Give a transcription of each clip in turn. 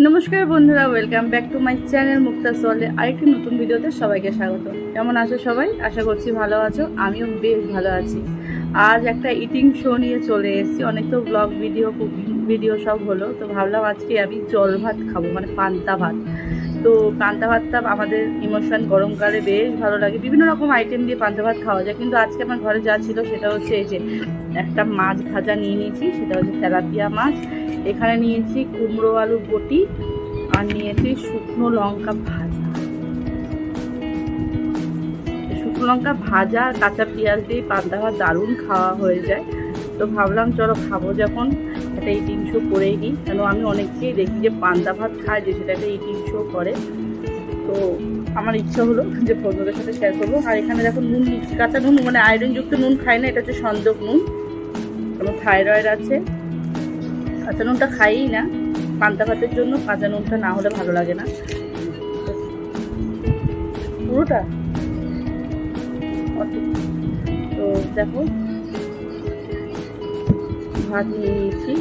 নমস্কার বন্ধুরা, welcome back to my channel Mukta সোয়ালে আরেকটি নতুন ভিডিওতে সবাইকে স্বাগত। কেমন আছো সবাই? আশা করছি ভালো আছো। আমিও বেশ ভালো আছি। আজ একটা ইটিং শো নিয়ে চলে এসেছি। অনেক তো ব্লগ ভিডিও সব হলো, তো ভাবলাম আজকে আমি জল ভাত খাবো, মানে পান্তা ভাত। তো পান্তা ভাতটা আমাদের ইমোশন গরমকালে বেশ ভালো লাগে। বিভিন্ন রকম আইটেম দিয়ে পান্তা ভাত খাওয়া যায়, কিন্তু আজকে আমার ঘরে যা ছিল সেটা হচ্ছে এই যে একটা মাছ ভাজা নিয়ে নিয়েছি, সেটা হচ্ছে তেলাপিয়া মাছ। এখানে নিয়েছি কুমড়ো আলু বটি, আর নিয়েছি শুকনো লঙ্কা ভাজা। শুকনো লঙ্কা ভাজা আর কাঁচা পেঁয়াজ দিয়ে পান্তা ভাত দারুণ খাওয়া হয়ে যায়। তো ভাবলাম চলো খাবো যখন একটা ইটিং শো করেই নিই, কেন আমি অনেককেই দেখি যে পান্তা ভাত খায়, যে সেটা একটা ইটিং শো করে। তো আমার ইচ্ছা হলো যে বন্ধুদের সাথে শেয়ার করবো। আর এখানে দেখো নুন নিচ্ছি, কাঁচা নুন, মানে আয়রনযুক্ত নুন খাই না, এটা হচ্ছে সন্দক নুন। কোনো থাইরয়েড আছে, কাঁচা নুনটা খাইই না পান্তা ভাতের জন্য। কাঁচা নুনটা না হলে ভালো লাগে না। পুরোটা তো দেখো ভাত নিয়ে নিয়েছি,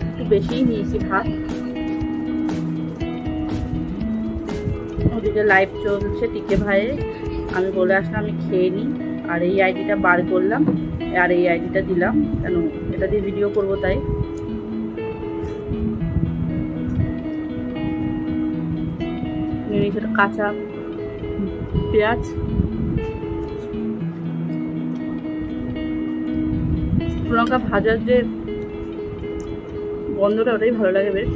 একটু বেশিই নিয়েছি ভাত। ওদিকে লাইভ চলছে টিকে ভাইয়ে, আমি বলে আসলাম আমি খেয়ে নিই। আর এই আইডিটা বার করলাম, আর এই আইডিটা দিলাম, কেন এটা দিয়ে ভিডিও করবো তাই। নিয়ে নিয়েছি কাঁচা পেঁয়াজ, লঙ্কা ভাজার যে গন্ধটা, ওটাই ভালো লাগে বেশ।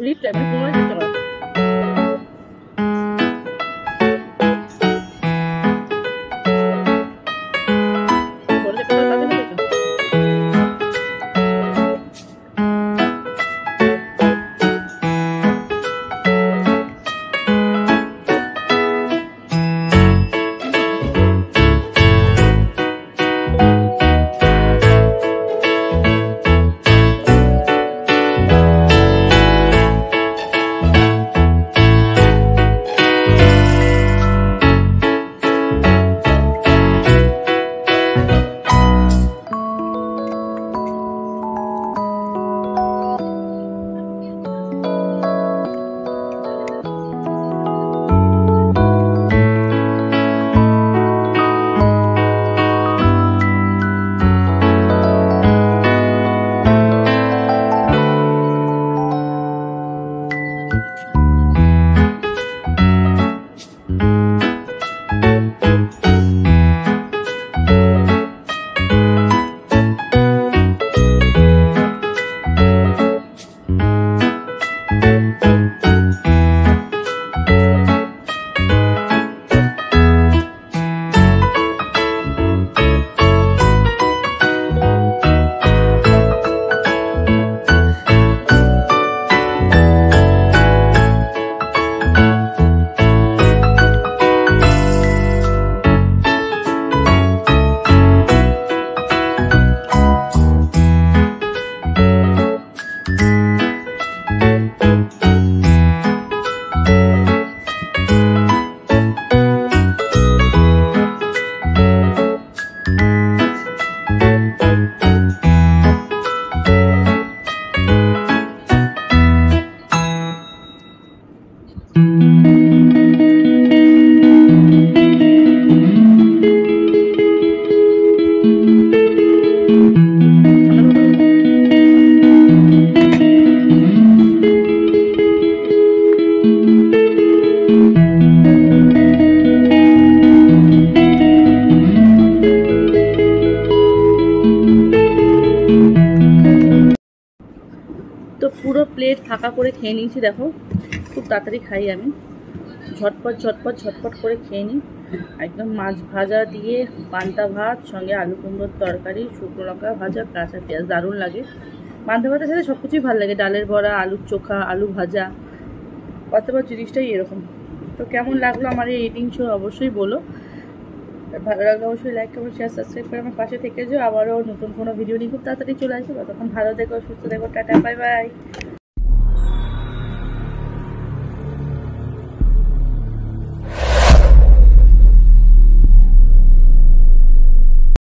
লিফট টাইম তোমার চেষ্টা করো। তো পুরো প্লেট ফাঁকা করে খেয়ে নিয়েছি। দেখো খুব তাড়াতাড়ি খাই আমি, ঝটপট ঝটপট ঝটপট করে খেয়ে নিই। একদম মাছ ভাজা দিয়ে পান্তা ভাত, সঙ্গে আলু কুমড়োর তরকারি, শুকনো লঙ্কা ভাজা, কাঁচা পেঁয়াজ, দারুণ লাগে। পান্তা ভাতের সাথে সব কিছুই ভালো লাগে, ডালের বড়া, আলুর চোখা, আলু ভাজা, অতবার জিনিসটাই এরকম। তো কেমন লাগলো আমার এই ইটিং শো অবশ্যই বলো। ভালো লাগলে অবশ্যই লাইক কমেন্ট শেয়ার সাবস্ক্রাইব করে আমার পাশে থেকে যাও। আবারও নতুন কোনো ভিডিও নিয়ে খুব তাড়াতাড়ি চলে আসবে। তখন ভালো থেকো, সুস্থ থেকো, টাটা, বাই বাই।